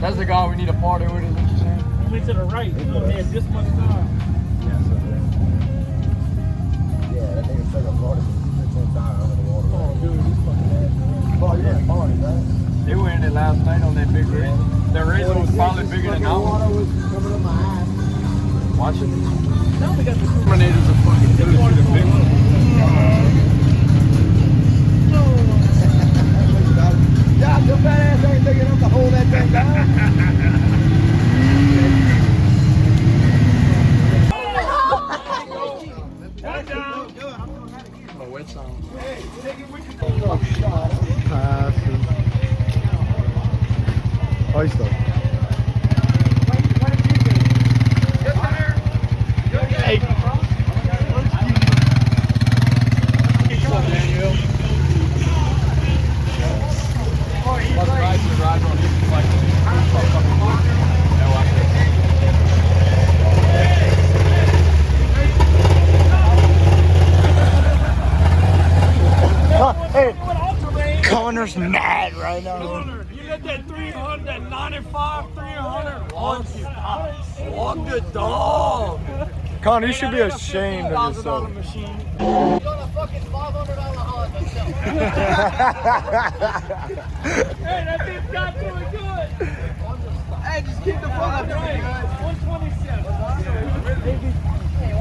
That's the guy we need to party with, is what you're saying? Only to the right. He had this much time. Yeah, that nigga took a 15 times under the water. Oh, dude, he's fucking ass. Oh, yeah, party, man. They were in it last night on that big rig. Their razor was probably bigger than ours. Water was coming up my eyes. Watch it. Now we got the Terminators are fucking good. The big one. Yeah, your fat ass ain't big enough to hold that thing down. Oh, wet sound. Oyster. Hey. What's up, Daniel? What's nice to ride on these like Hey, Connor's mad right now. Connor, you got that 300, that 95, 300. Walk the dog. Connor, you should be ashamed of yourself. Machine. He's on a fucking $500 Honda. Hey, that thing's got doing good. Hey, just keep the phone up. 127.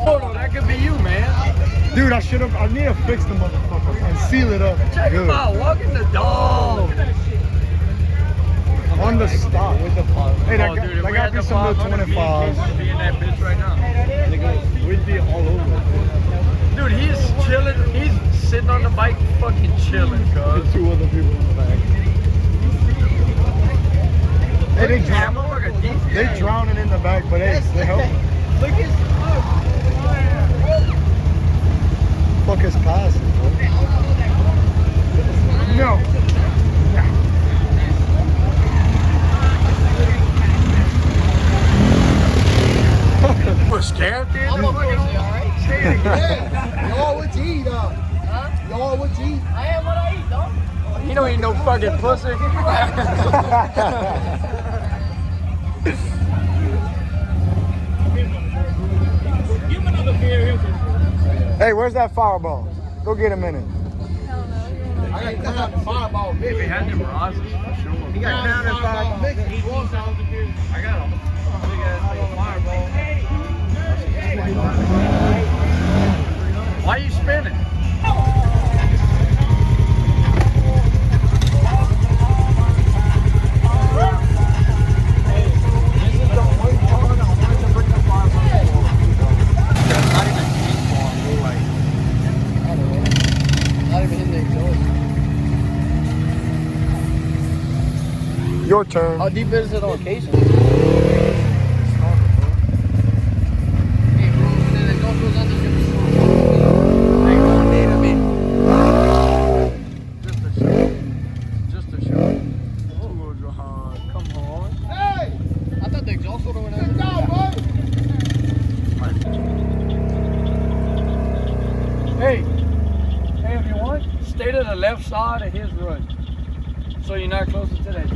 Oh, no, that could be you, man. Dude, I need to fix the motherfucker and seal it up. Check him out, walking the dog. On the spot with the pop. Hey, that, Oh, dude, if that we got had me the some little 500, me and Case 25s. would be in that bitch right now. We'd be all over. Dude, he's chilling. He's sitting on the bike, fucking chilling, cuz. Two other people in the back. Hey, they drowning in the back, but hey, they help. Look at his Fuck his passing, bro. No. We're scared, dude. I'm a pussy, alright? Say it again. Y'all what you eat, Huh? Y'all what you eat? I am what I eat, dog. You don't eat no fucking pussy. Give him another beer. Hey, where's that fireball? Go get him in it. I got the fireball. If he had them roses, for sure. He got down that fireball. I got him. Big ass fireball. Why are you spinning? Not even hitting the exhaust. Your turn. How deep is it on occasion? Just a shot. Two-wheel drive. Come on. I thought the exhaust would have went out. Hey, if you want, stay to the left side of his run, so you're not closer to that.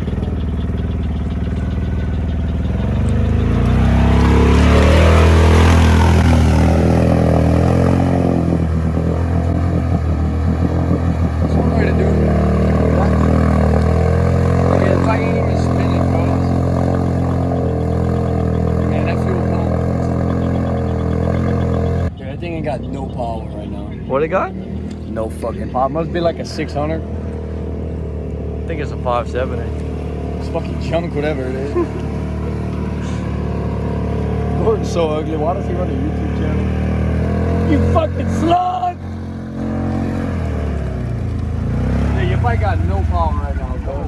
That's one way to do it. Okay, the bike ain't even spinning, fellas. Man, that fuel pump. Dude, that thing ain't got no power right now. What it got? No fucking power. Must be like a 600. I think it's a 570. It's fucking junk, whatever it is. Gordon's so ugly. Why does he run a YouTube channel? You fucking slut! Yeah, your bike got no power right now, bro.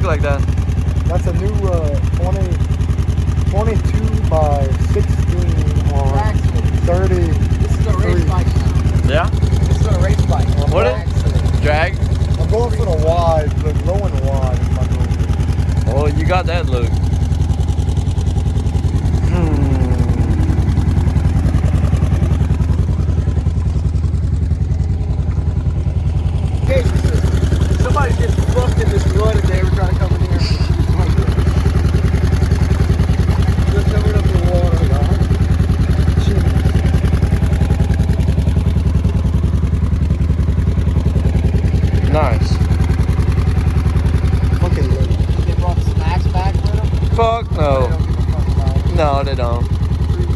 like that? That's a new 22 by 16 on 30. This is a race bike now. Yeah? This is a race bike. What is drag? I'm going for the wide, but low and wide if I go. Oh, you got that look. Somebody gets fucked in this mud if they ever try to come in here. Just covered up in water. Nice. Okay, They brought snacks back with them. Fuck They no. don't give a fuck about it. No, they don't.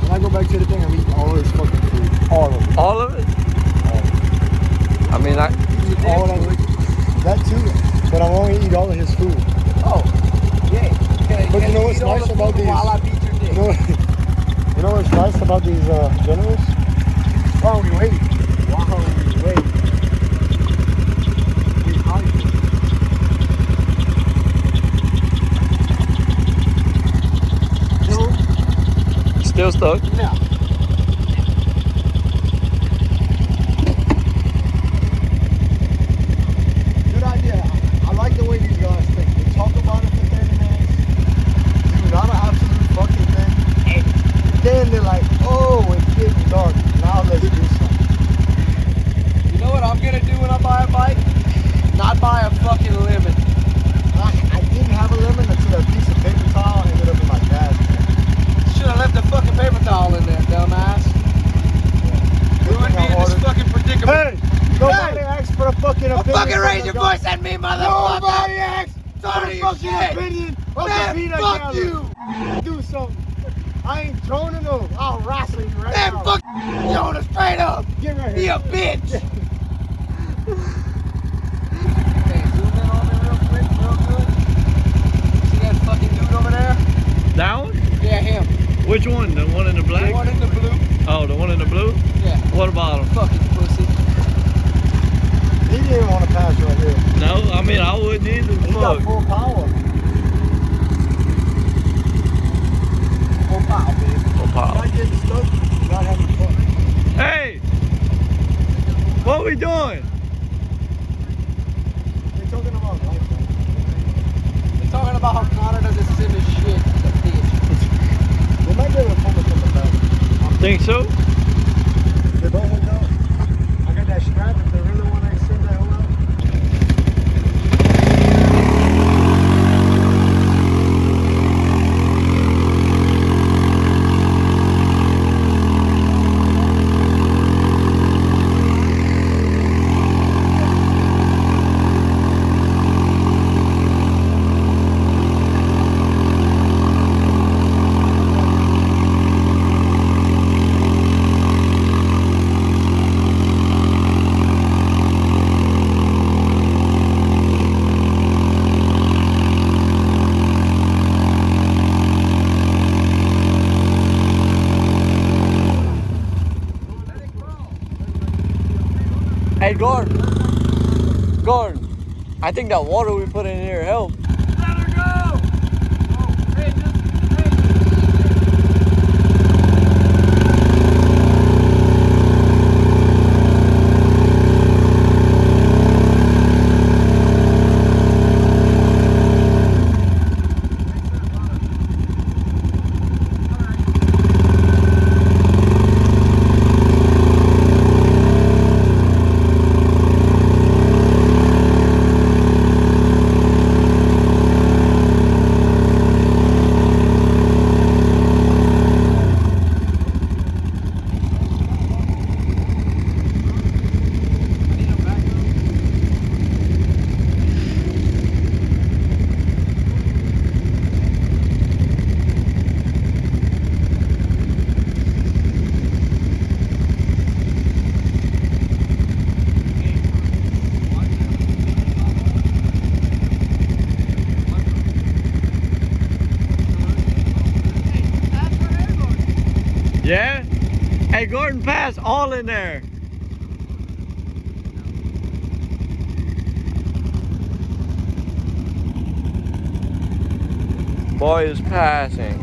when I go back to the thing, I'm eating all this fucking food. All of it. All of it? I mean, All of it. That too. But I won't eat all of his food. Oh, yeah. But you know what's eat all nice the about food these? while I beat your dick. You know what's nice about these generals? While we wait. We hydrate. still stuck. No. Good idea. I like the way these guys think. They talk about it for 30 minutes. Do not an absolute fucking thing. And then they're like, oh, it's getting dark. Now let's do something. You know what I'm gonna do when I buy a bike? Not buy a fucking lemon. I didn't have a lemon until a piece of paper towel ended up in my gas tank. Should have left the fucking paper towel in there, dumbass. We wouldn't be in this fucking predicament. Hey! Nobody asked for a fucking opinion. Don't fucking from raise the your guy. voice at me, motherfucker! Nobody asked Sorry, for a fucking shit. opinion of Man, the peanut fuck gallery. you! Do something. I ain't joining them. I'll wrestle you right Man, now. fuck Jonah straight up! Get right Be here. a bitch! Okay, zoom in on me real quick, real good. See that fucking dude over there? That one? Yeah, him. Which one? The one in the black? The one in the blue? Oh, the one in the blue? Yeah. What about him? Fucking pussy. He didn't want to pass right here. No, I mean, I wouldn't either. He got Fuck. full power. Oh, wow, baby. Oh, pow. Not getting stuck, not having fun. Hey! What we doing? They're talking about life, man. They're talking about how Connor doesn't sim his shit. The bitch. They might be able to pull me from the back. Think so? They both hooked up. I got that strap if they really want to extend that hole out. Hey, Gordon. Gordon, I think that water we put in here helped. Let her go! Oh, hey, Yeah? Hey, Gordon, pass all in there. boy is passing.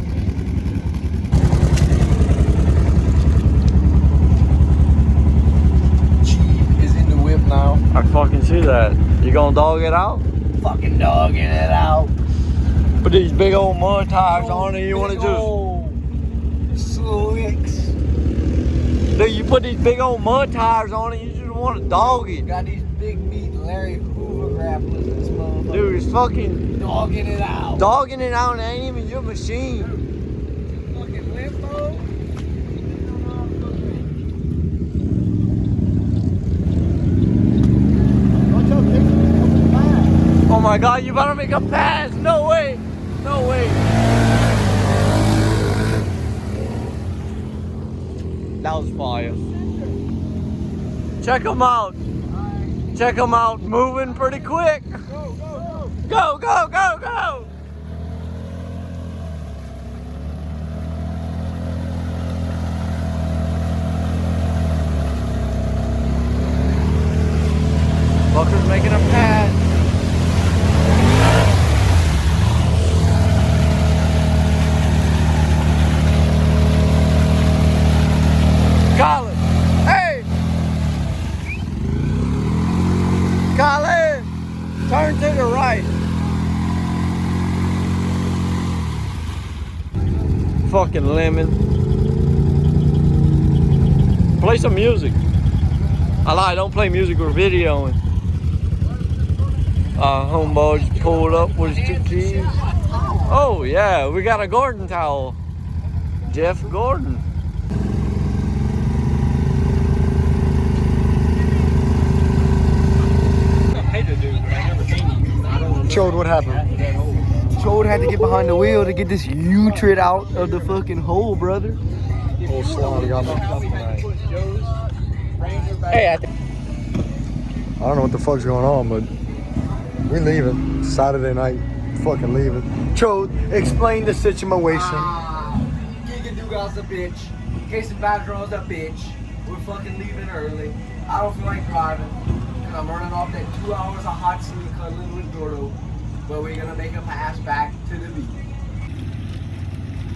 Cheap is in the whip now. I fucking see that. You gonna dog it out? Fucking dogging it out. Put these big old mud tires on it. You wanna just slicks. dude, you put these big old mud tires on it. You just wanna dog it. Got these big meat Larry Hoover grapplers in this motherfucker. Dude, it's fucking Dogging it out. dogging it out. And it ain't even your machine. Fucking limbo. Watch out, Casey. Open the pass. Oh my god, you better make a pass. No way. No way. That was fire. Check them out. Check them out. Moving pretty quick. Go, go, go, go. Fucker's making a pass. Colin, hey! Colin, turn to the right. Fucking lemon. Play some music. I lied, don't play music, we're videoing. Homeboy just pulled up with his 2 keys. Oh yeah, we got a Gordon towel. Jeff Gordon. Chode, what happened? Chode had to get behind the wheel to get this U-trit out of the fucking hole, brother. Oh, slime got me. Hey, I don't know what the fuck's going on, but we leaving. Saturday night, fucking leaving. Chode, explain the situation. Giga Dugal's a bitch. Casey Badron's a bitch. We're fucking leaving early. I don't feel like driving. Cause I'm running off that 2 hours of hot sleep cuddling with Gordo. But we're gonna make a pass back to the beach.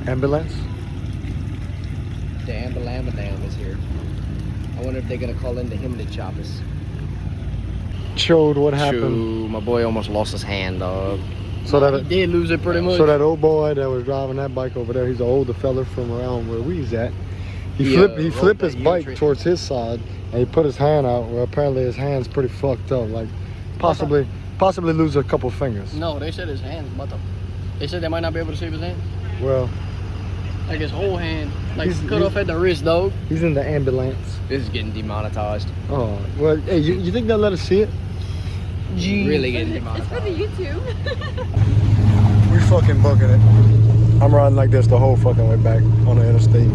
Ambulance? The Ambalammadam is here. I wonder if they're gonna call in the Himnet choppers. Chode, what happened? Shoot, my boy almost lost his hand, dog. So that He did lose it pretty much. So that old boy that was driving that bike over there, he's an older fella from around where we's at. He flipped his bike towards his side and he put his hand out. Well, apparently his hand's pretty fucked up. Like possibly lose a couple fingers. No, they said his hand's They said they might not be able to save his hand. Well, like his whole hand, like cut off at the wrist, dog. He's in the ambulance. This is getting demonetized. Oh, well, hey, you think they'll let us see it? Gee. Really getting demonetized. It's for the YouTube. We fucking booking it. I'm riding like this the whole fucking way back on the interstate.